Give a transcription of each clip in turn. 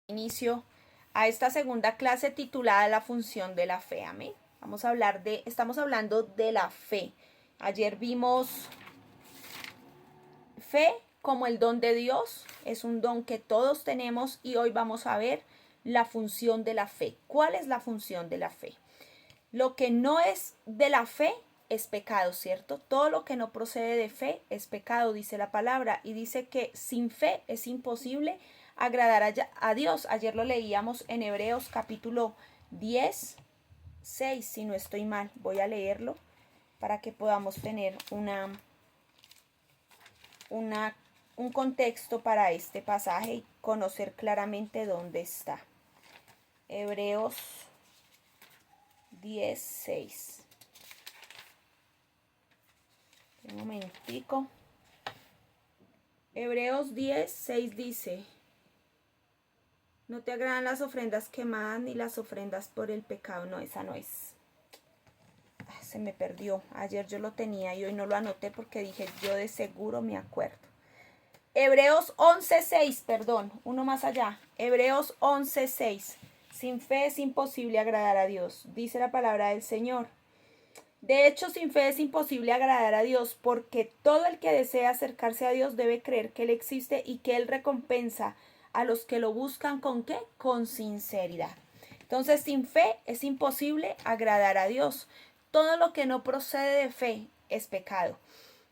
Inicio a esta segunda clase titulada La función de la fe. Amén. Estamos hablando de la fe. Ayer vimos fe como el don de Dios, es un don que todos tenemos y hoy vamos a ver la función de la fe. ¿Cuál es la función de la fe? Lo que no es de la fe es pecado, ¿cierto? Todo lo que no procede de fe es pecado, dice la palabra, y dice que sin fe es imposible agradar a Dios. Ayer lo leíamos en Hebreos capítulo 10, 6, si no estoy mal. Voy a leerlo para que podamos tener un contexto para este pasaje y conocer claramente dónde está. Hebreos 10, 6. Un momentico. Hebreos 10, 6 dice: no te agradan las ofrendas quemadas ni las ofrendas por el pecado. No, esa no es. Se me perdió. Ayer yo lo tenía y hoy no lo anoté porque dije, yo de seguro me acuerdo. Hebreos 11, 6, perdón, uno más allá. Hebreos 11, 6. Sin fe es imposible agradar a Dios, dice la palabra del Señor. De hecho, sin fe es imposible agradar a Dios, porque todo el que desea acercarse a Dios debe creer que Él existe y que Él recompensa a los que lo buscan. ¿Con qué? Con sinceridad. Entonces, sin fe es imposible agradar a Dios. Todo lo que no procede de fe es pecado.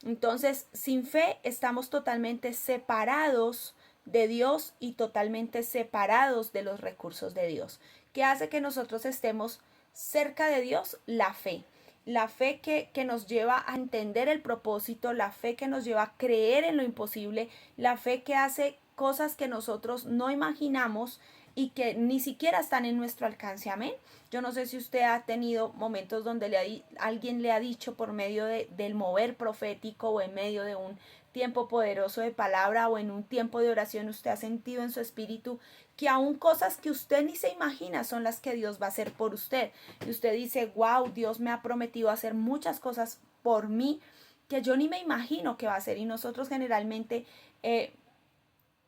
Entonces, sin fe estamos totalmente separados de Dios y totalmente separados de los recursos de Dios. ¿Qué hace que nosotros estemos cerca de Dios? La fe. La fe que nos lleva a entender el propósito, la fe que nos lleva a creer en lo imposible, la fe que hace cosas que nosotros no imaginamos y que ni siquiera están en nuestro alcance. Amén. Yo no sé si usted ha tenido momentos donde alguien le ha dicho por medio del mover profético o en medio de un tiempo poderoso de palabra o en un tiempo de oración, usted ha sentido en su espíritu que aún cosas que usted ni se imagina son las que Dios va a hacer por usted. Y usted dice, wow, Dios me ha prometido hacer muchas cosas por mí que yo ni me imagino que va a hacer. Y nosotros generalmente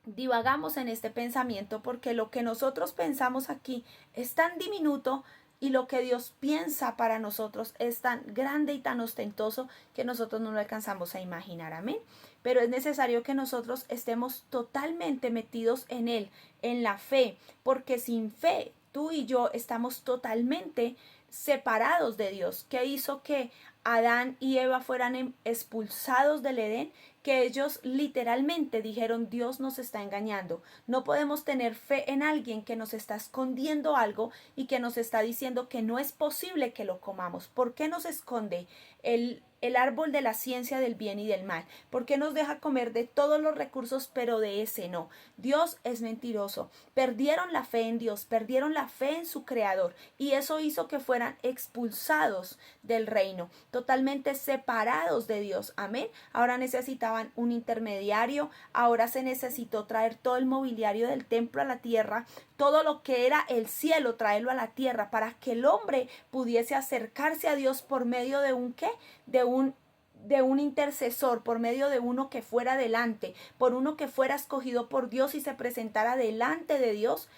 divagamos en este pensamiento porque lo que nosotros pensamos aquí es tan diminuto y lo que Dios piensa para nosotros es tan grande y tan ostentoso que nosotros no lo alcanzamos a imaginar. Amén. Pero es necesario que nosotros estemos totalmente metidos en Él, en la fe, porque sin fe tú y yo estamos totalmente separados de Dios. ¿Qué hizo que Adán y Eva fueran expulsados del Edén? Que ellos literalmente dijeron, Dios nos está engañando. No podemos tener fe en alguien que nos está escondiendo algo y que nos está diciendo que no es posible que lo comamos. ¿Por qué nos esconde el árbol de la ciencia del bien y del mal? ¿Por qué nos deja comer de todos los recursos pero de ese no? Dios es mentiroso. Perdieron la fe en Dios, perdieron la fe en su creador y eso hizo que fueran expulsados del reino, totalmente separados de Dios. Amén. Ahora necesitaban un intermediario, ahora se necesitó traer todo el mobiliario del templo a la tierra, todo lo que era el cielo, traerlo a la tierra para que el hombre pudiese acercarse a Dios por medio de un ¿qué? De un intercesor, por medio de uno que fuera delante, por uno que fuera escogido por Dios y se presentara delante de Dios.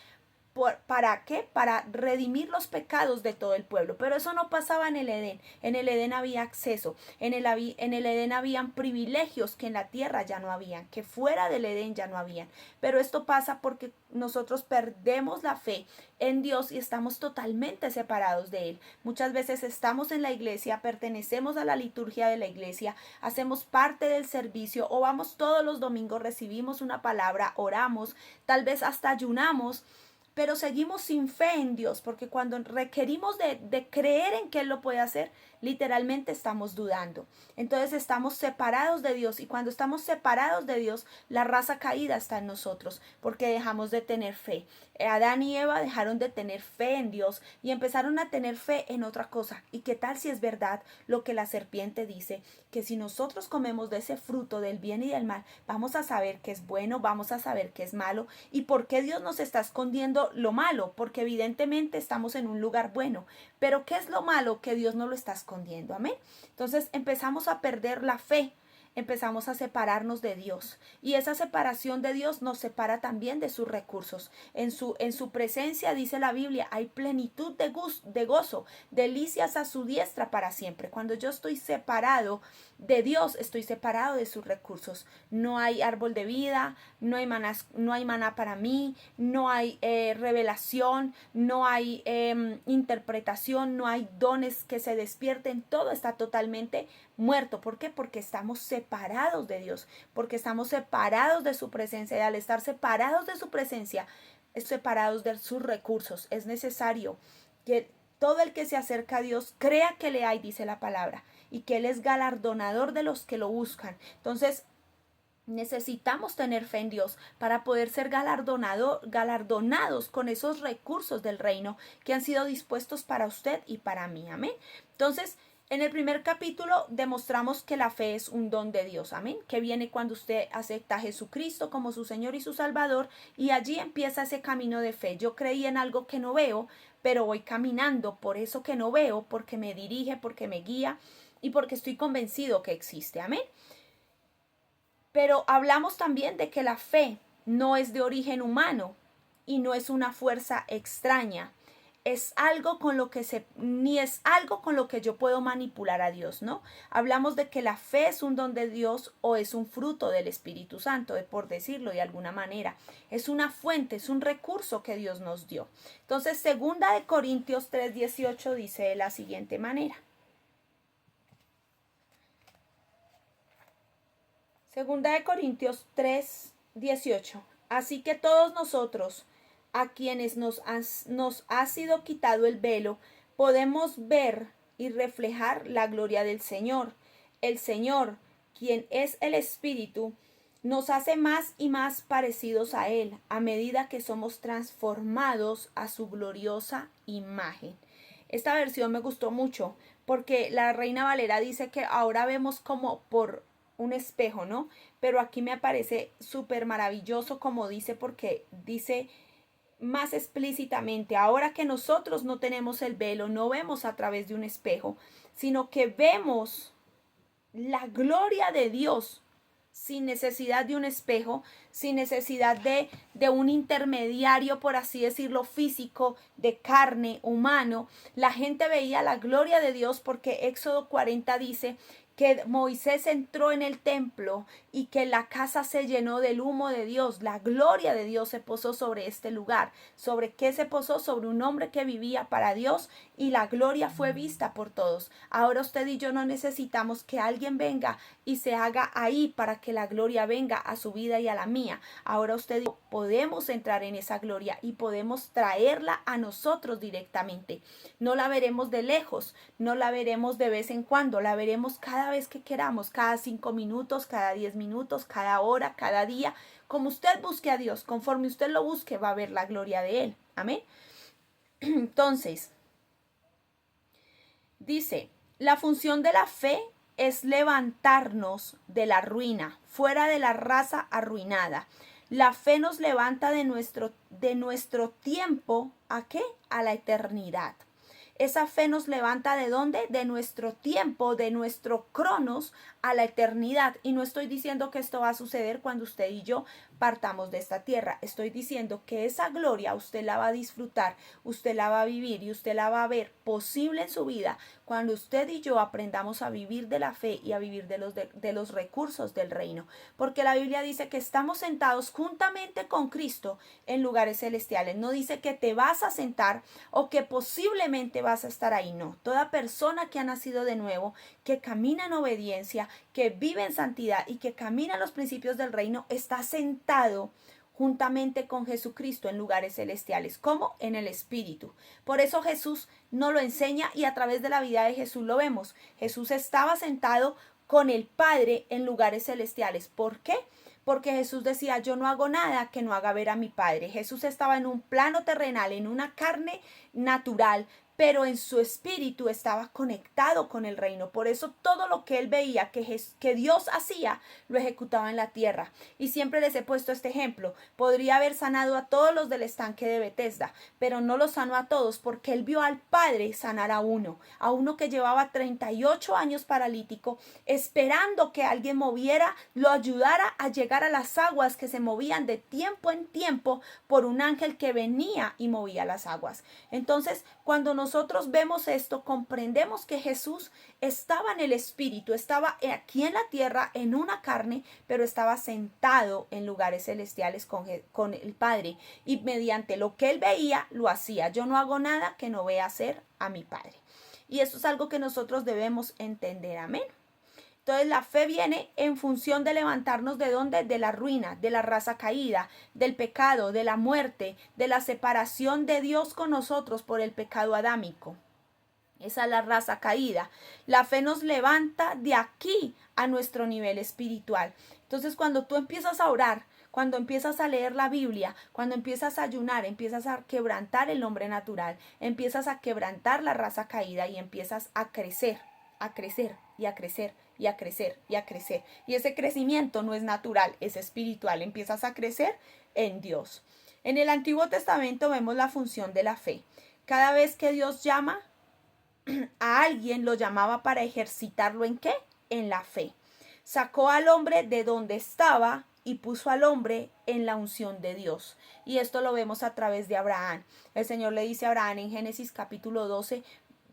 ¿Para qué? Para redimir los pecados de todo el pueblo. Pero eso no pasaba en el Edén. En el Edén había acceso. En el Edén habían privilegios que en la tierra ya no habían, que fuera del Edén ya no habían. Pero esto pasa porque nosotros perdemos la fe en Dios y estamos totalmente separados de Él. Muchas veces estamos en la iglesia, pertenecemos a la liturgia de la iglesia, hacemos parte del servicio o vamos todos los domingos, recibimos una palabra, oramos, tal vez hasta ayunamos, pero seguimos sin fe en Dios, porque cuando requerimos de creer en que Él lo puede hacer, literalmente estamos dudando. Entonces estamos separados de Dios y cuando estamos separados de Dios, la raza caída está en nosotros, porque dejamos de tener fe. Adán y Eva dejaron de tener fe en Dios y empezaron a tener fe en otra cosa. ¿Y qué tal si es verdad lo que la serpiente dice? Que si nosotros comemos de ese fruto del bien y del mal, vamos a saber que es bueno, vamos a saber que es malo. ¿Y por qué Dios nos está escondiendo lo malo? Porque evidentemente estamos en un lugar bueno. Pero ¿qué es lo malo que Dios no lo está escondiendo? Amén. Entonces empezamos a perder la fe empezamos a separarnos de Dios. Y esa separación de Dios nos separa también de sus recursos. En su presencia, dice la Biblia, hay plenitud de gozo, delicias a su diestra para siempre. Cuando yo estoy separado de Dios, estoy separado de sus recursos. No hay árbol de vida, no hay maná para mí, no hay revelación, no hay interpretación, no hay dones que se despierten. Todo está totalmente muerto. ¿Por qué? Porque estamos separados de Dios, porque estamos separados de su presencia, y al estar separados de su presencia, separados de sus recursos. Es necesario que todo el que se acerca a Dios crea que le hay, dice la palabra, y que Él es galardonador de los que lo buscan. Entonces, necesitamos tener fe en Dios para poder ser galardonados con esos recursos del reino que han sido dispuestos para usted y para mí. Amén. Entonces, en el primer capítulo demostramos que la fe es un don de Dios, amén, que viene cuando usted acepta a Jesucristo como su Señor y su Salvador, y allí empieza ese camino de fe. Yo creí en algo que no veo, pero voy caminando por eso que no veo, porque me dirige, porque me guía y porque estoy convencido que existe, amén. Pero hablamos también de que la fe no es de origen humano y no es una fuerza extraña. Es algo con lo que ni es algo con lo que yo puedo manipular a Dios, ¿no? Hablamos de que la fe es un don de Dios o es un fruto del Espíritu Santo, por decirlo de alguna manera. Es una fuente, es un recurso que Dios nos dio. Entonces, 2 Corintios 3:18 dice de la siguiente manera. 2 Corintios 3:18. Así que todos nosotros, a quienes nos ha sido quitado el velo, podemos ver y reflejar la gloria del Señor. El Señor, quien es el Espíritu, nos hace más y más parecidos a Él a medida que somos transformados a su gloriosa imagen. Esta versión me gustó mucho porque la Reina Valera dice que ahora vemos como por un espejo, ¿no? Pero aquí me parece súper maravilloso como dice, porque dice más explícitamente, ahora que nosotros no tenemos el velo, no vemos a través de un espejo, sino que vemos la gloria de Dios sin necesidad de un espejo, sin necesidad de un intermediario, por así decirlo, físico, de carne, humano. La gente veía la gloria de Dios porque Éxodo 40 dice que Moisés entró en el templo y que la casa se llenó del humo de Dios. La gloria de Dios se posó sobre este lugar. ¿Sobre qué se posó? Sobre un hombre que vivía para Dios, y la gloria fue vista por todos. Ahora usted y yo no necesitamos que alguien venga y se haga ahí para que la gloria venga a su vida y a la mía. Ahora usted y yo podemos entrar en esa gloria y podemos traerla a nosotros directamente. No la veremos de lejos, no la veremos de vez en cuando, la veremos cada vez que queramos, cada 5 minutos, cada 10 minutos, cada hora, cada día. Como usted busque a Dios, conforme usted lo busque, va a ver la gloria de Él. Amén. Entonces, dice, la función de la fe es levantarnos de la ruina, fuera de la raza arruinada. La fe nos levanta de nuestro tiempo, ¿a qué? A la eternidad. Esa fe nos levanta ¿de dónde? De nuestro tiempo, de nuestro cronos a la eternidad. Y no estoy diciendo que esto va a suceder cuando usted y yo partamos de esta tierra. Estoy diciendo que esa gloria usted la va a disfrutar, usted la va a vivir y usted la va a ver posible en su vida cuando usted y yo aprendamos a vivir de la fe y a vivir de los recursos del reino. Porque la Biblia dice que estamos sentados juntamente con Cristo en lugares celestiales. No dice que te vas a sentar o que posiblemente vas a estar ahí. No, toda persona que ha nacido de nuevo, que camina en obediencia, que vive en santidad y que camina en los principios del reino, está sentado juntamente con Jesucristo en lugares celestiales, como en el Espíritu. Por eso Jesús nos lo enseña y a través de la vida de Jesús lo vemos. Jesús estaba sentado con el Padre en lugares celestiales. ¿Por qué? Porque Jesús decía, yo no hago nada que no haga ver a mi Padre. Jesús estaba en un plano terrenal, en una carne natural, pero en su espíritu estaba conectado con el reino. Por eso todo lo que él veía que Dios hacía, lo ejecutaba en la tierra. Y siempre les he puesto este ejemplo. Podría haber sanado a todos los del estanque de Betesda, pero no los sanó a todos porque él vio al Padre sanar a uno que llevaba 38 años paralítico, esperando que alguien moviera, lo ayudara a llegar a las aguas que se movían de tiempo en tiempo por un ángel que venía y movía las aguas. Entonces, cuando nosotros vemos esto, comprendemos que Jesús estaba en el Espíritu, estaba aquí en la tierra en una carne, pero estaba sentado en lugares celestiales con el Padre, y mediante lo que él veía, lo hacía. Yo no hago nada que no vea hacer a mi Padre. Y eso es algo que nosotros debemos entender. Amén. Entonces la fe viene en función de levantarnos de dónde, de la ruina, de la raza caída, del pecado, de la muerte, de la separación de Dios con nosotros por el pecado adámico. Esa es la raza caída. La fe nos levanta de aquí a nuestro nivel espiritual. Entonces cuando tú empiezas a orar, cuando empiezas a leer la Biblia, cuando empiezas a ayunar, empiezas a quebrantar el hombre natural, empiezas a quebrantar la raza caída y empiezas a crecer y a crecer y a crecer y a crecer. Y ese crecimiento no es natural, es espiritual. Empiezas a crecer en Dios. En el Antiguo Testamento vemos la función de la fe. Cada vez que Dios llama a alguien, lo llamaba para ejercitarlo ¿en qué? En la fe. Sacó al hombre de donde estaba y puso al hombre en la unción de Dios. Y esto lo vemos a través de Abraham. El Señor le dice a Abraham en Génesis capítulo 12,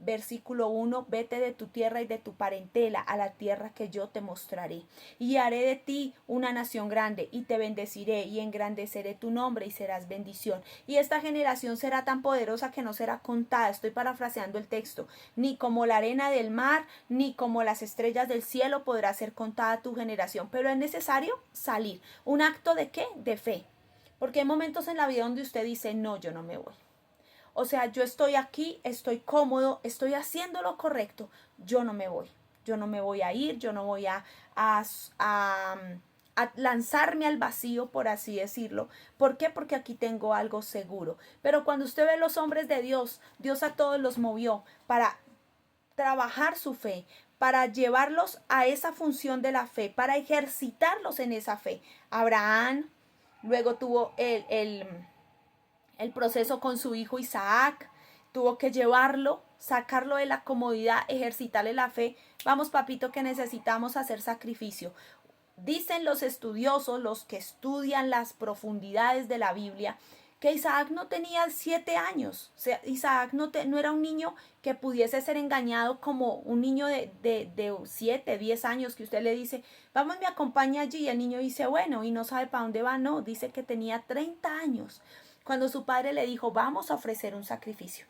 versículo 1, vete de tu tierra y de tu parentela a la tierra que yo te mostraré. Y haré de ti una nación grande y te bendeciré y engrandeceré tu nombre y serás bendición. Y esta generación será tan poderosa que no será contada. Estoy parafraseando el texto. Ni como la arena del mar, ni como las estrellas del cielo podrá ser contada tu generación. Pero es necesario salir. ¿Un acto de qué? De fe. Porque hay momentos en la vida donde usted dice, no, yo no me voy. O sea, yo estoy aquí, estoy cómodo, estoy haciendo lo correcto, yo no me voy. Yo no me voy a ir, yo no voy a lanzarme al vacío, por así decirlo. ¿Por qué? Porque aquí tengo algo seguro. Pero cuando usted ve los hombres de Dios, Dios a todos los movió para trabajar su fe, para llevarlos a esa función de la fe, para ejercitarlos en esa fe. Abraham luego tuvo el proceso con su hijo Isaac, tuvo que llevarlo, sacarlo de la comodidad, ejercitarle la fe. Vamos, papito, que necesitamos hacer sacrificio. Dicen los estudiosos, los que estudian las profundidades de la Biblia, que Isaac no tenía 7 años. O sea, Isaac no era un niño que pudiese ser engañado como un niño de 7, 10 años que usted le dice, vamos, me acompaña allí. Y el niño dice, bueno, y no sabe para dónde va. No, dice que tenía 30 años. Cuando su padre le dijo, vamos a ofrecer un sacrificio.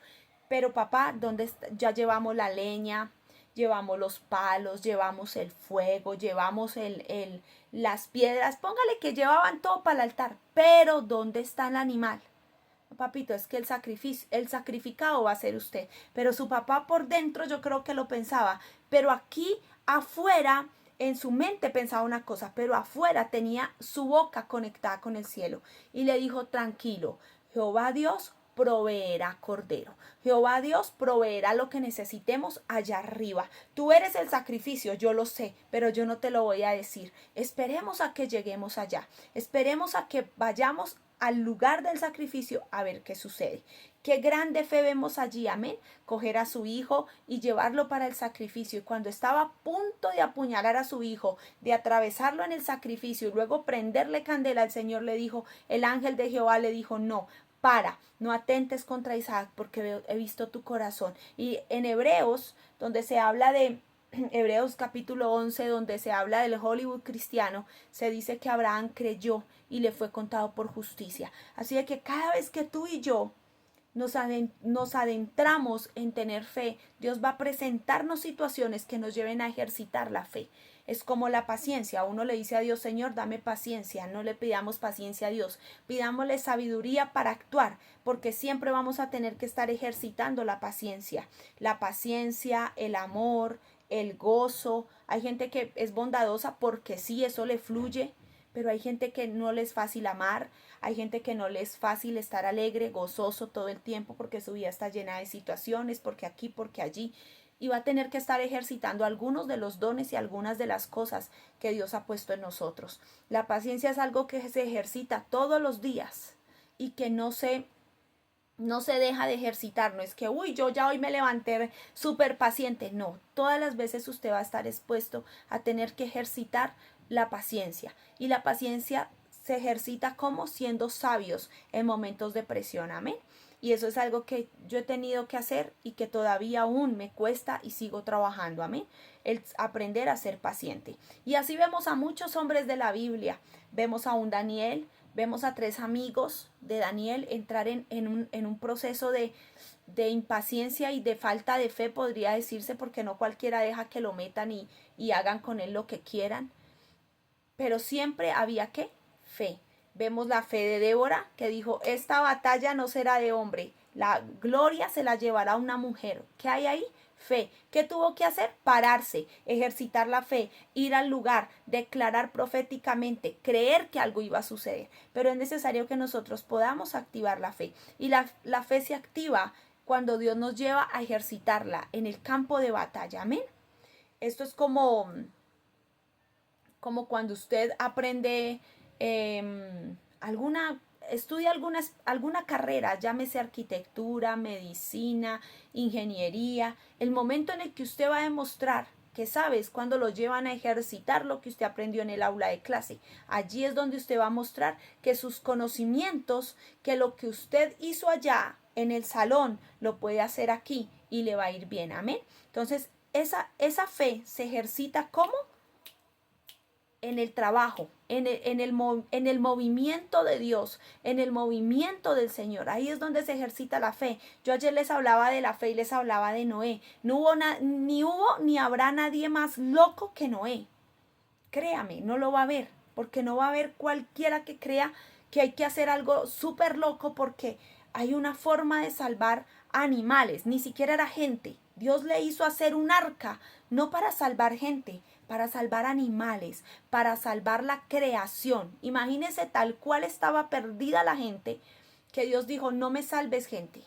Pero papá, ¿dónde está? Ya llevamos la leña, llevamos los palos, llevamos el fuego, llevamos las piedras. Póngale que llevaban todo para el altar. Pero ¿dónde está el animal? Papito, es que el sacrificado va a ser usted. Pero su papá por dentro yo creo que lo pensaba. Pero aquí afuera, en su mente pensaba una cosa, pero afuera tenía su boca conectada con el cielo. Y le dijo, tranquilo, Jehová Dios proveerá cordero. Jehová Dios proveerá lo que necesitemos allá arriba. Tú eres el sacrificio, yo lo sé, pero yo no te lo voy a decir. Esperemos a que lleguemos allá. Esperemos a que vayamos al lugar del sacrificio a ver qué sucede. Qué grande fe vemos allí, amén. Coger a su hijo y llevarlo para el sacrificio. Y cuando estaba a punto de apuñalar a su hijo, de atravesarlo en el sacrificio y luego prenderle candela, el Señor le dijo, el ángel de Jehová le dijo, no, no atentes contra Isaac porque he visto tu corazón. Y en Hebreos, donde se habla de Hebreos capítulo 11, donde se habla del Hollywood cristiano, se dice que Abraham creyó y le fue contado por justicia. Así que cada vez que tú y yo nos adentramos en tener fe, Dios va a presentarnos situaciones que nos lleven a ejercitar la fe. Es como la paciencia. Uno le dice a Dios, Señor, dame paciencia. No le pidamos paciencia a Dios. Pidámosle sabiduría para actuar, porque siempre vamos a tener que estar ejercitando la paciencia. La paciencia, el amor, el gozo. Hay gente que es bondadosa porque sí, eso le fluye, pero hay gente que no le es fácil amar, hay gente que no le es fácil estar alegre, gozoso todo el tiempo porque su vida está llena de situaciones, porque aquí, porque allí, y va a tener que estar ejercitando algunos de los dones y algunas de las cosas que Dios ha puesto en nosotros. La paciencia es algo que se ejercita todos los días y que no se deja de ejercitar. No es que, uy, yo ya hoy me levanté súper paciente. No, todas las veces usted va a estar expuesto a tener que ejercitar la paciencia. Y la paciencia se ejercita como siendo sabios en momentos de presión. Amén. Y eso es algo que yo he tenido que hacer y que todavía aún me cuesta y sigo trabajando. Amén. El aprender a ser paciente. Y así vemos a muchos hombres de la Biblia. Vemos a un Daniel, vemos a 3 amigos de Daniel entrar en un proceso de impaciencia y de falta de fe, podría decirse, porque no cualquiera deja que lo metan y hagan con él lo que quieran. Pero siempre había ¿qué? Fe. Vemos la fe de Débora, que dijo, esta batalla no será de hombre, la gloria se la llevará una mujer. ¿Qué hay ahí? Fe. ¿Qué tuvo que hacer? Pararse, ejercitar la fe, ir al lugar, declarar proféticamente, creer que algo iba a suceder. Pero es necesario que nosotros podamos activar la fe. Y la fe se activa cuando Dios nos lleva a ejercitarla en el campo de batalla. Amén. Esto es como cuando usted aprende estudia alguna carrera, llámese arquitectura, medicina, ingeniería. El momento en el que usted va a demostrar que sabes, cuando lo llevan a ejercitar lo que usted aprendió en el aula de clase. Allí es donde usted va a mostrar que sus conocimientos, que lo que usted hizo allá en el salón, lo puede hacer aquí y le va a ir bien. Amén. Entonces, esa fe se ejercita ¿cómo? En el trabajo, en el movimiento de Dios, en el movimiento del Señor. Ahí es donde se ejercita la fe. Yo ayer les hablaba de la fe y les hablaba de Noé. No hubo ni habrá nadie más loco que Noé. Créame, no lo va a haber, porque no va a haber cualquiera que crea que hay que hacer algo súper loco porque hay una forma de salvar animales, ni siquiera era gente. Dios le hizo hacer un arca, no para salvar gente, para salvar animales, para salvar la creación. Imagínese tal cual estaba perdida la gente, que Dios dijo, no me salves gente.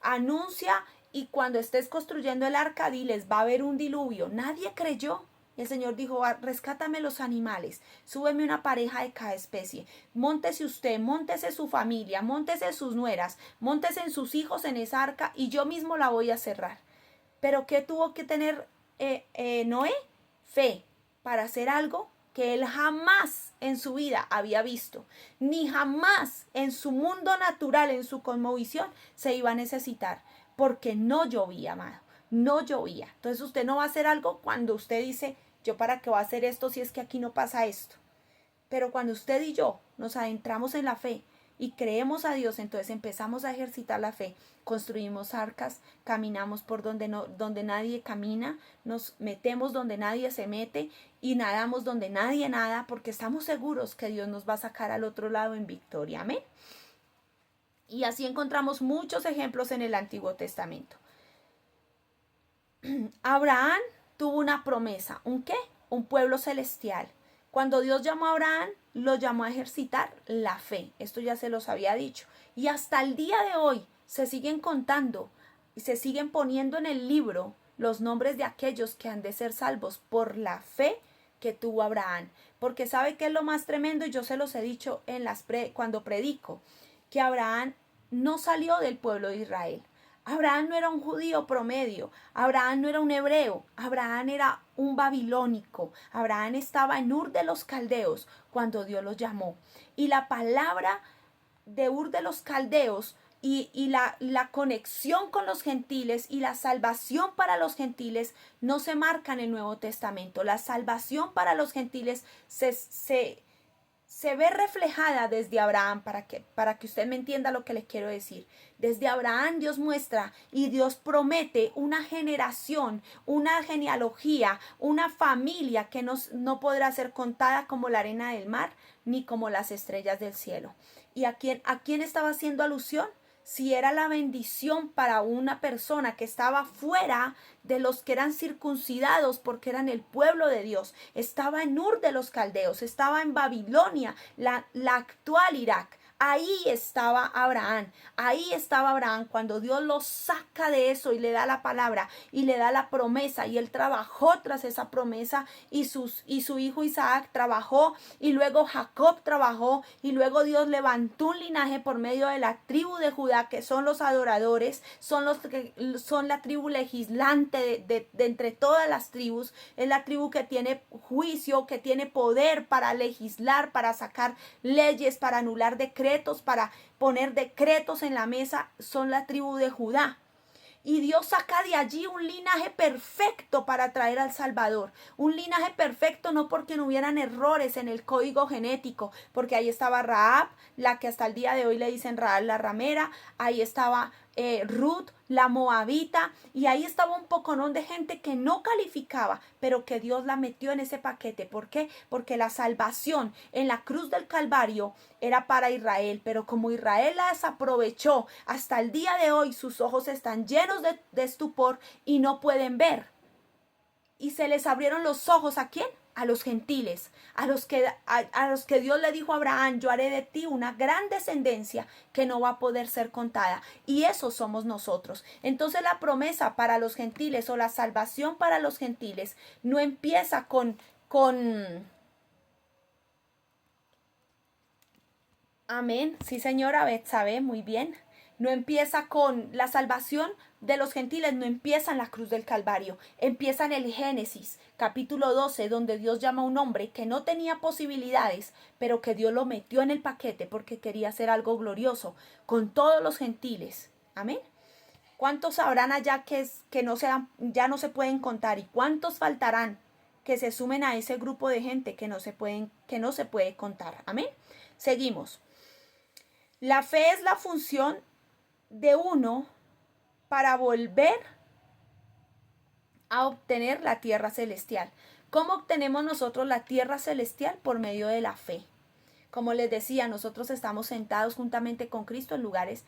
Anuncia y cuando estés construyendo el arca, diles, va a haber un diluvio. Nadie creyó. Y el Señor dijo, rescátame los animales, súbeme una pareja de cada especie, móntese usted, móntese su familia, móntese sus nueras, móntese en sus hijos en esa arca y yo mismo la voy a cerrar. Pero ¿qué tuvo que tener Noé? Fe para hacer algo que él jamás en su vida había visto, ni jamás en su mundo natural, en su cosmovisión, se iba a necesitar, porque no llovía, amado, no llovía. Entonces usted no va a hacer algo cuando usted dice, yo para qué voy a hacer esto si es que aquí no pasa esto. Pero cuando usted y yo nos adentramos en la fe y creemos a Dios, entonces empezamos a ejercitar la fe, construimos arcas, caminamos por donde nadie camina, nos metemos donde nadie se mete y nadamos donde nadie nada, porque estamos seguros que Dios nos va a sacar al otro lado en victoria. Amén. Y así encontramos muchos ejemplos en el Antiguo Testamento. Abraham tuvo una promesa. ¿Un qué? Un pueblo celestial. Cuando Dios llamó a Abraham, lo llamó a ejercitar la fe. Esto ya se los había dicho. Y hasta el día de hoy se siguen contando y se siguen poniendo en el libro los nombres de aquellos que han de ser salvos por la fe que tuvo Abraham. Porque ¿sabe qué es lo más tremendo? Y yo se los he dicho cuando predico, que Abraham no salió del pueblo de Israel. Abraham no era un judío promedio, Abraham no era un hebreo, Abraham era un babilónico, Abraham estaba en Ur de los Caldeos cuando Dios los llamó. Y la palabra de Ur de los Caldeos y la conexión con los gentiles y la salvación para los gentiles no se marca en el Nuevo Testamento. La salvación para los gentiles se ve reflejada desde Abraham, para que usted me entienda lo que le quiero decir. Desde Abraham Dios muestra y Dios promete una generación, una genealogía, una familia que no podrá ser contada como la arena del mar, ni como las estrellas del cielo. ¿Y a quién estaba haciendo alusión? si era la bendición para una persona que estaba fuera de los que eran circuncidados porque eran el pueblo de Dios. Estaba en Ur de los Caldeos, estaba en Babilonia, la actual Irak. Ahí estaba Abraham cuando Dios lo saca de eso y le da la palabra y le da la promesa, y él trabajó tras esa promesa, y su hijo Isaac trabajó, y luego Jacob trabajó, y luego Dios levantó un linaje por medio de la tribu de Judá, que son los adoradores, son la tribu legislante de entre todas las tribus. Es la tribu que tiene juicio, que tiene poder para legislar, para sacar leyes, para anular decretos, para poner decretos en la mesa. Son la tribu de Judá. Y Dios saca de allí un linaje perfecto para traer al Salvador. Un linaje perfecto no porque no hubieran errores en el código genético, porque ahí estaba Rahab, la que hasta el día de hoy le dicen Rahab la ramera. Ahí estaba Ruth, la moabita, y ahí estaba un poconón de gente que no calificaba, pero que Dios la metió en ese paquete. ¿Por qué? Porque la salvación en la cruz del Calvario era para Israel, pero como Israel la desaprovechó, hasta el día de hoy sus ojos están llenos de estupor y no pueden ver. Y se les abrieron los ojos, ¿a quién? A los gentiles, a los que Dios le dijo a Abraham: yo haré de ti una gran descendencia que no va a poder ser contada. Y esos somos nosotros. Entonces la promesa para los gentiles, o la salvación para los gentiles, no empieza con amén. Sí, señora Betsabe, muy bien. No empieza con la salvación de los gentiles, no empieza en la cruz del Calvario. Empieza en el Génesis, capítulo 12, donde Dios llama a un hombre que no tenía posibilidades, pero que Dios lo metió en el paquete porque quería hacer algo glorioso con todos los gentiles. Amén. ¿Cuántos habrán allá que no ya no se pueden contar? ¿Y cuántos faltarán que se sumen a ese grupo de gente que no se puede contar? Amén. Seguimos. La fe es la función de uno para volver a obtener la tierra celestial. ¿Cómo obtenemos nosotros la tierra celestial? Por medio de la fe. Como les decía, nosotros estamos sentados juntamente con Cristo en lugares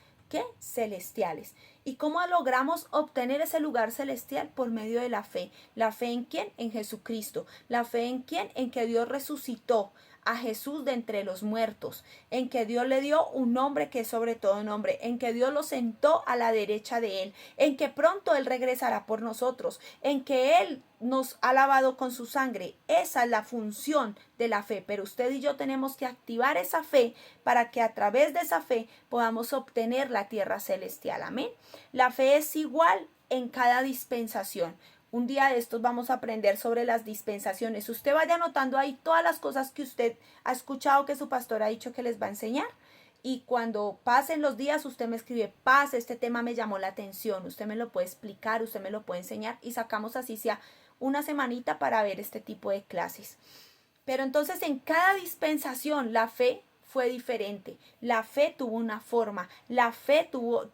celestiales. ¿Y cómo logramos obtener ese lugar celestial? Por medio de la fe. ¿La fe en quién? En Jesucristo. ¿La fe en quién? En que Dios resucitó a Jesús de entre los muertos, en que Dios le dio un nombre que es sobre todo nombre, en que Dios lo sentó a la derecha de él, en que pronto él regresará por nosotros, en que él nos ha lavado con su sangre. Esa es la función de la fe, pero usted y yo tenemos que activar esa fe para que a través de esa fe podamos obtener la tierra celestial. Amén. La fe es igual en cada dispensación. Un día de estos vamos a aprender sobre las dispensaciones. Usted vaya anotando ahí todas las cosas que usted ha escuchado que su pastor ha dicho que les va a enseñar. Y cuando pasen los días, usted me escribe: paz, este tema me llamó la atención. Usted me lo puede explicar, usted me lo puede enseñar. Y sacamos así sea una semanita para ver este tipo de clases. Pero entonces en cada dispensación la fe fue diferente. La fe tuvo una forma. La fe tuvo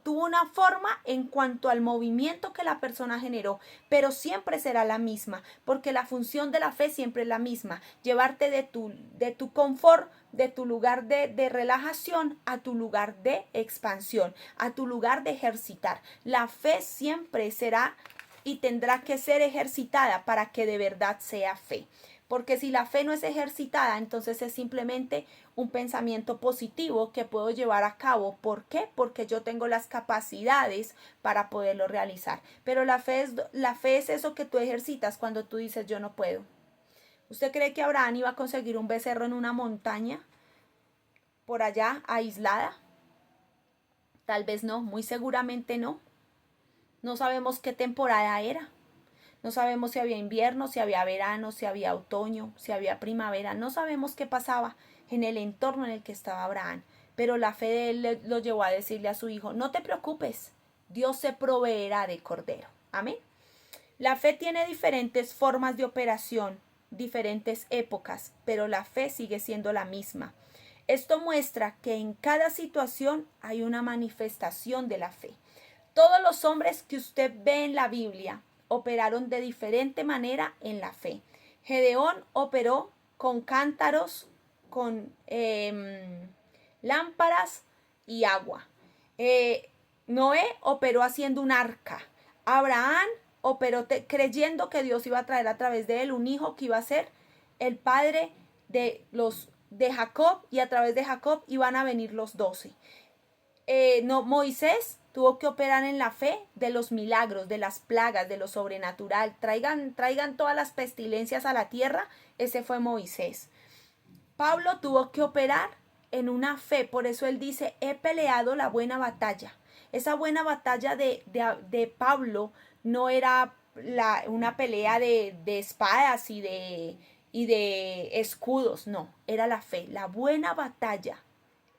una forma en cuanto al movimiento que la persona generó, pero siempre será la misma, porque la función de la fe siempre es la misma: llevarte de tu confort, de tu lugar de relajación, a tu lugar de expansión, a tu lugar de ejercitar. La fe siempre será y tendrá que ser ejercitada para que de verdad sea fe. Porque si la fe no es ejercitada, entonces es simplemente un pensamiento positivo que puedo llevar a cabo. ¿Por qué? Porque yo tengo las capacidades para poderlo realizar. Pero la fe es eso que tú ejercitas cuando tú dices: yo no puedo. ¿Usted cree que Abraham iba a conseguir un becerro en una montaña por allá aislada? Tal vez no, muy seguramente no. No sabemos qué temporada era. No sabemos si había invierno, si había verano, si había otoño, si había primavera. No sabemos qué pasaba en el entorno en el que estaba Abraham. Pero la fe de él lo llevó a decirle a su hijo: no te preocupes, Dios se proveerá de cordero. Amén. La fe tiene diferentes formas de operación, diferentes épocas, pero la fe sigue siendo la misma. Esto muestra que en cada situación hay una manifestación de la fe. Todos los hombres que usted ve en la Biblia operaron de diferente manera en la fe. Gedeón operó con cántaros, con lámparas y agua. Eh, Noé operó haciendo un arca. Abraham operó creyendo que Dios iba a traer a través de él un hijo que iba a ser el padre de Jacob, y a través de Jacob iban a venir los 12. No, Moisés tuvo que operar en la fe de los milagros, de las plagas, de lo sobrenatural. Traigan todas las pestilencias a la tierra. Ese fue Moisés. Pablo tuvo que operar en una fe, por eso él dice, he peleado la buena batalla. Esa buena batalla de Pablo no era una pelea de espadas y de escudos, no, era la fe, la buena batalla.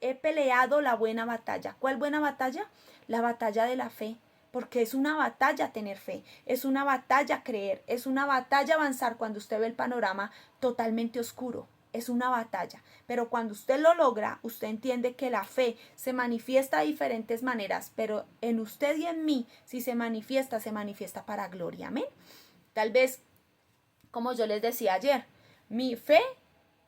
He peleado la buena batalla. ¿Cuál buena batalla? La batalla de la fe, porque es una batalla tener fe, es una batalla creer, es una batalla avanzar cuando usted ve el panorama totalmente oscuro. Es una batalla, pero cuando usted lo logra, usted entiende que la fe se manifiesta de diferentes maneras, pero en usted y en mí, si se manifiesta para gloria. Amén. Tal vez, como yo les decía ayer, mi fe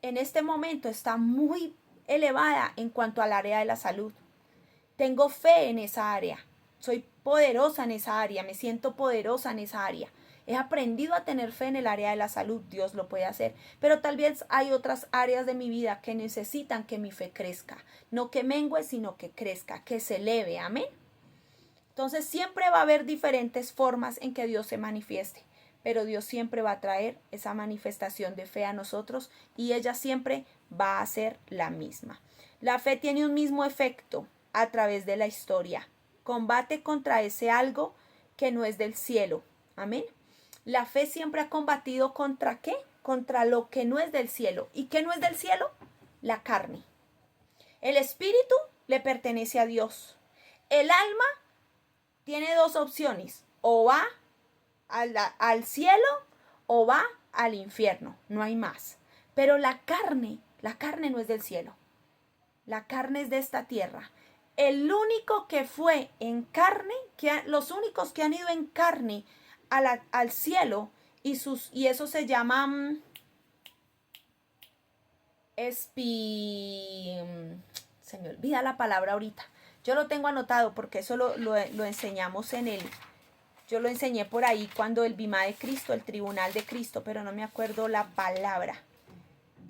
en este momento está muy elevada en cuanto al área de la salud. Tengo fe en esa área. Soy poderosa en esa área. Me siento poderosa en esa área. He aprendido a tener fe en el área de la salud. Dios lo puede hacer. Pero tal vez hay otras áreas de mi vida que necesitan que mi fe crezca. No que mengue, sino que crezca, que se eleve. Amén. Entonces siempre va a haber diferentes formas en que Dios se manifieste. Pero Dios siempre va a traer esa manifestación de fe a nosotros y ella siempre va a ser la misma. La fe tiene un mismo efecto a través de la historia. Combate contra ese algo que no es del cielo. Amén. La fe siempre ha combatido contra ¿qué? Contra lo que no es del cielo. ¿Y qué no es del cielo? La carne. El espíritu le pertenece a Dios. El alma tiene dos opciones. O va al cielo o va al infierno. No hay más. Pero la carne no es del cielo. La carne es de esta tierra. El único que fue en carne, los únicos que han ido en carne al cielo, y eso se llama se me olvida la palabra ahorita. Yo lo tengo anotado porque eso lo enseñamos yo lo enseñé por ahí cuando el Bimá de Cristo, el tribunal de Cristo, pero no me acuerdo la palabra.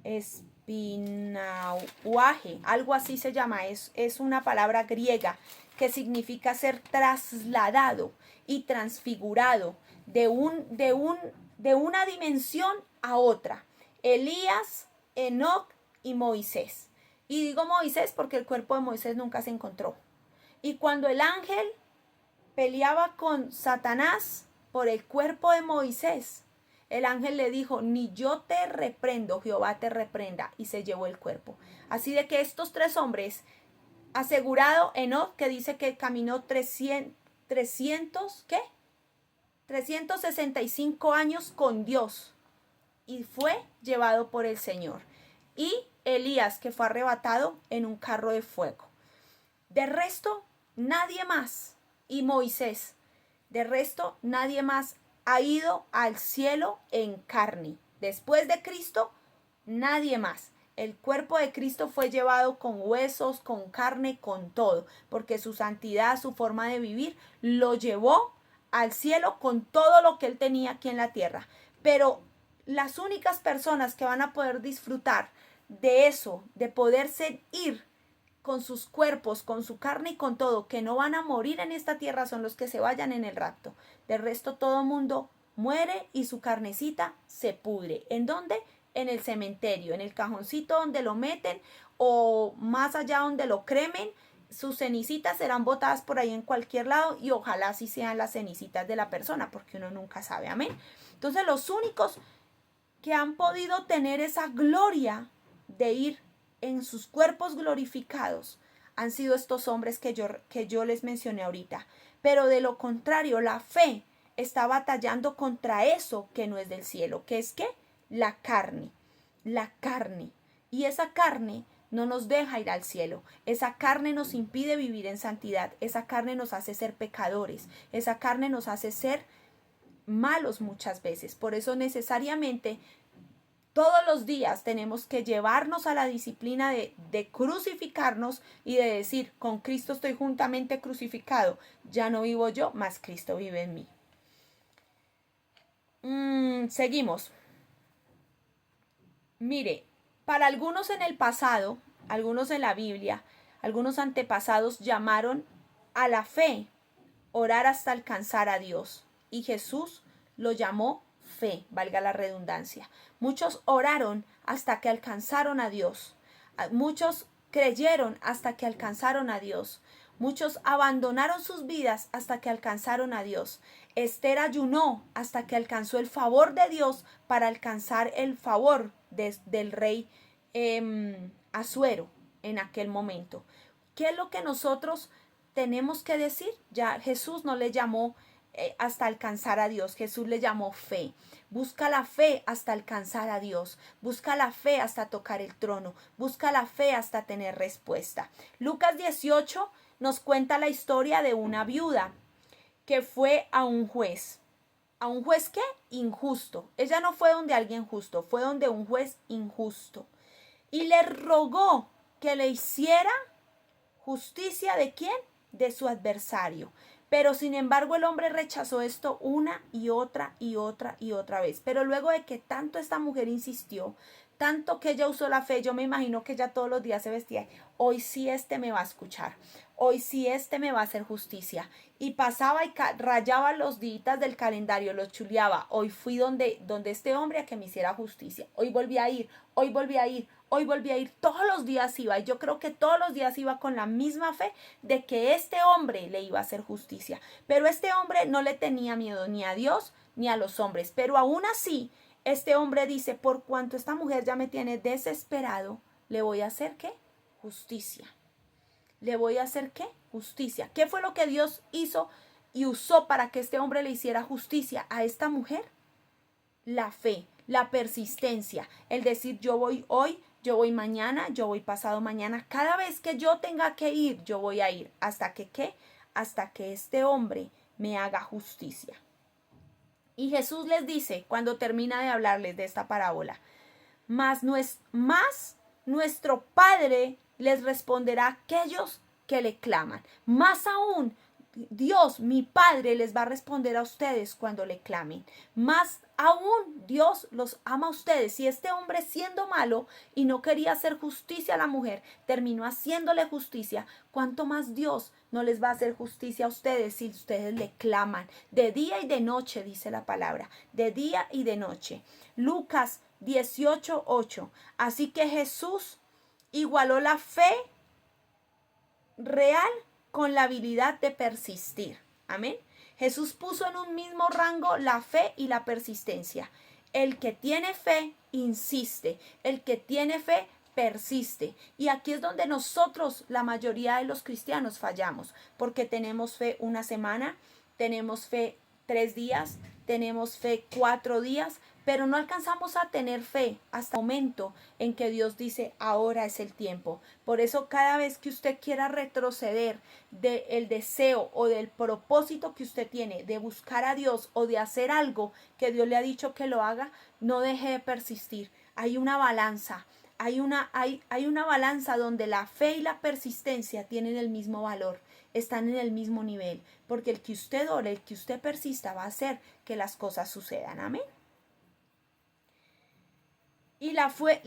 Espinauaje, algo así se llama, es una palabra griega que significa ser trasladado y transfigurado de una dimensión a otra. Elías, Enoc y Moisés. Y digo Moisés porque el cuerpo de Moisés nunca se encontró. Y cuando el ángel peleaba con Satanás por el cuerpo de Moisés, el ángel le dijo, ni yo te reprendo, Jehová te reprenda, y se llevó el cuerpo. Así de que estos tres hombres, asegurado Enoc, que dice que caminó 365 años con Dios y fue llevado por el Señor. Y Elías, que fue arrebatado en un carro de fuego. De resto, nadie más. Y Moisés, de resto, nadie más ha ido al cielo en carne. Después de Cristo, nadie más. El cuerpo de Cristo fue llevado con huesos, con carne, con todo, porque su santidad, su forma de vivir, lo llevó al cielo con todo lo que él tenía aquí en la tierra. Pero las únicas personas que van a poder disfrutar de eso, de poderse ir con sus cuerpos, con su carne y con todo, que no van a morir en esta tierra, son los que se vayan en el rapto. Del resto todo mundo muere y su carnecita se pudre. ¿En dónde? En el cementerio, en el cajoncito donde lo meten o más allá donde lo cremen. Sus cenicitas serán botadas por ahí en cualquier lado y ojalá así sean las cenicitas de la persona, porque uno nunca sabe. Amén. Entonces los únicos que han podido tener esa gloria de ir en sus cuerpos glorificados han sido estos hombres que yo les mencioné ahorita. Pero de lo contrario, la fe está batallando contra eso que no es del cielo, que es ¿qué? La carne. La carne. Y esa carne no nos deja ir al cielo. Esa carne nos impide vivir en santidad. Esa carne nos hace ser pecadores. Esa carne nos hace ser malos muchas veces. Por eso necesariamente todos los días tenemos que llevarnos a la disciplina de crucificarnos y de decir, con Cristo estoy juntamente crucificado, ya no vivo yo, mas Cristo vive en mí. Seguimos. Mire, para algunos en el pasado, algunos en la Biblia, algunos antepasados llamaron a la fe orar hasta alcanzar a Dios. Y Jesús lo llamó fe, valga la redundancia. Muchos oraron hasta que alcanzaron a Dios. Muchos creyeron hasta que alcanzaron a Dios. Muchos abandonaron sus vidas hasta que alcanzaron a Dios. Esther ayunó hasta que alcanzó el favor de Dios para alcanzar el favor del rey Asuero en aquel momento. ¿Qué es lo que nosotros tenemos que decir? Ya Jesús no le llamó hasta alcanzar a Dios, Jesús le llamó fe. Busca la fe hasta alcanzar a Dios, busca la fe hasta tocar el trono, busca la fe hasta tener respuesta. Lucas 18 nos cuenta la historia de una viuda que fue a un juez. ¿A un juez qué? Injusto. Ella no fue donde alguien justo, fue donde un juez injusto. Y le rogó que le hiciera justicia ¿de quién? De su adversario. Pero sin embargo el hombre rechazó esto una y otra y otra y otra vez. Pero luego de que tanto esta mujer insistió, tanto que ella usó la fe, yo me imagino que ella todos los días se vestía. Hoy sí este me va a escuchar. Hoy sí este me va a hacer justicia. Y pasaba y rayaba los días del calendario, los chuleaba. Hoy fui donde este hombre a que me hiciera justicia. Hoy volví a ir, hoy volví a ir. Hoy volví a ir, todos los días iba, y yo creo que todos los días iba con la misma fe de que este hombre le iba a hacer justicia. Pero este hombre no le tenía miedo ni a Dios ni a los hombres. Pero aún así, este hombre dice, por cuanto esta mujer ya me tiene desesperado, ¿le voy a hacer qué? Justicia. ¿Le voy a hacer qué? Justicia. ¿Qué fue lo que Dios hizo y usó para que este hombre le hiciera justicia a esta mujer? La fe, la persistencia, el decir yo voy hoy, yo voy mañana, yo voy pasado mañana. Cada vez que yo tenga que ir, yo voy a ir. ¿Hasta que qué? Hasta que este hombre me haga justicia. Y Jesús les dice, cuando termina de hablarles de esta parábola, más nuestro Padre les responderá a aquellos que le claman. Más aún, Dios, mi Padre, les va a responder a ustedes cuando le clamen. Más aún, Dios los ama a ustedes. Si este hombre, siendo malo y no quería hacer justicia a la mujer, terminó haciéndole justicia, ¿cuánto más Dios no les va a hacer justicia a ustedes si ustedes le claman? De día y de noche, dice la palabra, de día y de noche. Lucas 18:8. Así que Jesús igualó la fe real con la habilidad de persistir. Amén. Jesús puso en un mismo rango la fe y la persistencia. El que tiene fe insiste, el que tiene fe persiste. Y aquí es donde nosotros, la mayoría de los cristianos, fallamos, porque tenemos fe una semana, tenemos fe 3 días, tenemos fe 4 días, pero no alcanzamos a tener fe hasta el momento en que Dios dice, ahora es el tiempo. Por eso cada vez que usted quiera retroceder del deseo o del propósito que usted tiene de buscar a Dios o de hacer algo que Dios le ha dicho que lo haga, no deje de persistir. Hay una balanza. Hay una balanza donde la fe y la persistencia tienen el mismo valor, están en el mismo nivel, porque el que usted ore, el que usted persista va a hacer que las cosas sucedan. Amén. Y la fe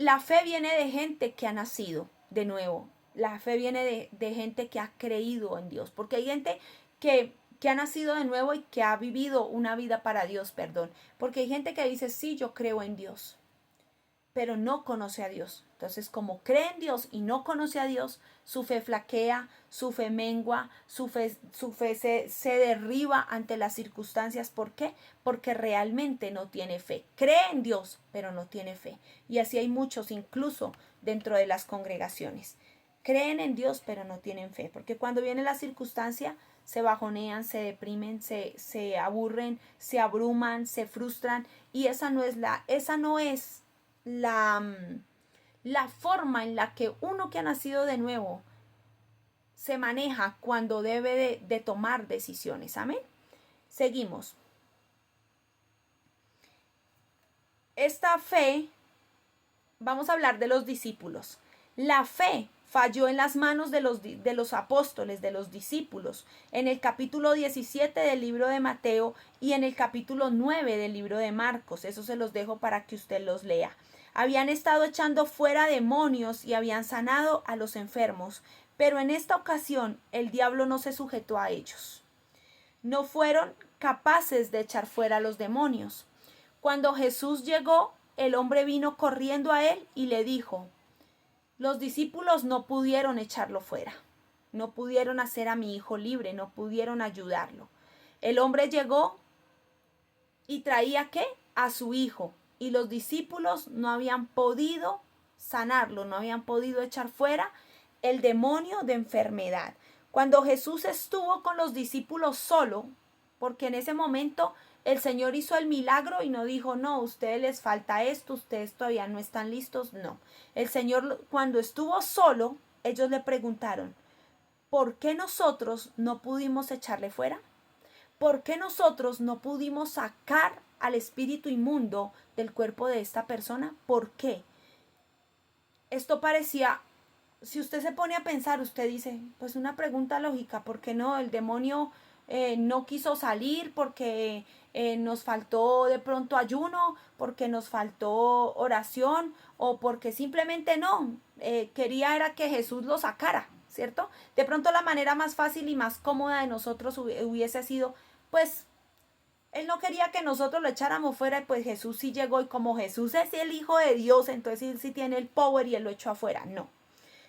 viene de gente que ha nacido de nuevo. La fe viene de gente que ha creído en Dios. Porque hay gente que ha nacido de nuevo y que ha vivido una vida para Dios, perdón. Porque hay gente que dice, sí, yo creo en Dios, pero no conoce a Dios. Entonces, como cree en Dios y no conoce a Dios, su fe flaquea, su fe mengua, su fe se derriba ante las circunstancias. ¿Por qué? Porque realmente no tiene fe. Cree en Dios, pero no tiene fe. Y así hay muchos, incluso dentro de las congregaciones. Creen en Dios, pero no tienen fe. Porque cuando viene la circunstancia, se bajonean, se deprimen, se aburren, se abruman, se frustran. Y esa no es la forma en la que uno que ha nacido de nuevo se maneja cuando debe de tomar decisiones. Amén. Seguimos. Esta fe vamos a hablar de los discípulos. La fe falló en las manos de los apóstoles, de los discípulos, en el capítulo 17 del libro de Mateo y en el capítulo 9 del libro de Marcos. Eso se los dejo para que usted los lea. Habían estado echando fuera demonios y habían sanado a los enfermos, pero en esta ocasión el diablo no se sujetó a ellos. No fueron capaces de echar fuera a los demonios. Cuando Jesús llegó, el hombre vino corriendo a él y le dijo: los discípulos no pudieron echarlo fuera, no pudieron hacer a mi hijo libre, no pudieron ayudarlo. El hombre llegó y traía ¿qué? A su hijo, y los discípulos no habían podido sanarlo, no habían podido echar fuera el demonio de enfermedad. Cuando Jesús estuvo con los discípulos solo, porque en ese momento el Señor hizo el milagro y no dijo: no, a ustedes les falta esto, ustedes todavía no están listos. No, el Señor, cuando estuvo solo, ellos le preguntaron: ¿por qué nosotros no pudimos echarle fuera? ¿Por qué nosotros no pudimos sacar al espíritu inmundo del cuerpo de esta persona? ¿Por qué? Esto parecía, si usted se pone a pensar, usted dice, pues una pregunta lógica: ¿por qué no? El demonio no quiso salir porque nos faltó de pronto ayuno, porque nos faltó oración, o porque simplemente no, quería era que Jesús lo sacara, ¿cierto? De pronto la manera más fácil y más cómoda de nosotros hubiese sido, pues, él no quería que nosotros lo echáramos fuera, y pues Jesús sí llegó, y como Jesús es el Hijo de Dios, entonces él sí tiene el power y él lo echó afuera. No.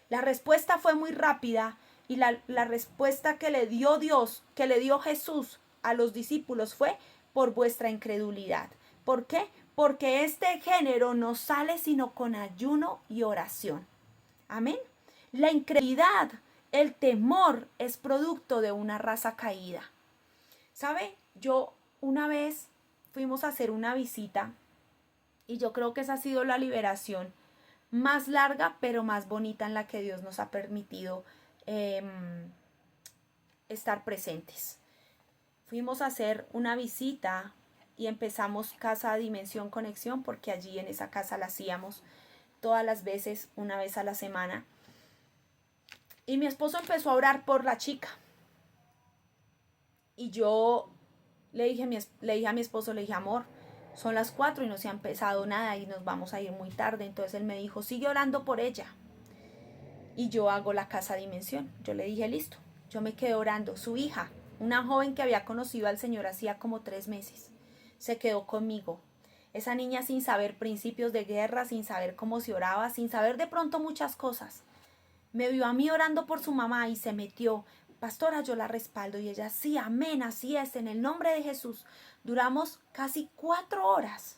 La respuesta fue muy rápida, y la respuesta que le dio Dios, que le dio Jesús a los discípulos fue: por vuestra incredulidad. ¿Por qué? Porque este género no sale sino con ayuno y oración. Amén. La incredulidad, el temor, es producto de una raza caída. ¿Sabe? Yo una vez fuimos a hacer una visita, y yo creo que esa ha sido la liberación más larga pero más bonita en la que Dios nos ha permitido estar presentes. Fuimos a hacer una visita y empezamos Casa Dimensión Conexión, porque allí en esa casa la hacíamos todas las veces, una vez a la semana. Y mi esposo empezó a orar por la chica. Y yo le dije a mi esposo, le dije: amor, son las 4 y no se ha empezado nada y nos vamos a ir muy tarde. Entonces él me dijo: sigue orando por ella. Y yo hago la Casa Dimensión. Yo le dije: listo. Yo me quedé orando. Su hija, una joven que había conocido al Señor hacía como 3 meses, se quedó conmigo. Esa niña, sin saber principios de guerra, sin saber cómo se oraba, sin saber de pronto muchas cosas, me vio a mí orando por su mamá y se metió. Pastora, yo la respaldo. Y ella: sí, amén, así es, en el nombre de Jesús. Duramos casi 4 horas,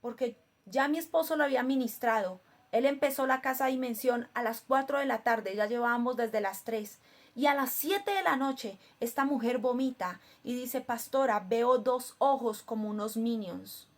porque ya mi esposo lo había ministrado. Él empezó la Casa Dimensión a las 4 de la tarde, ya llevábamos desde las 3. Y a las 7 de la noche, esta mujer vomita y dice: pastora, veo 2 ojos como unos minions.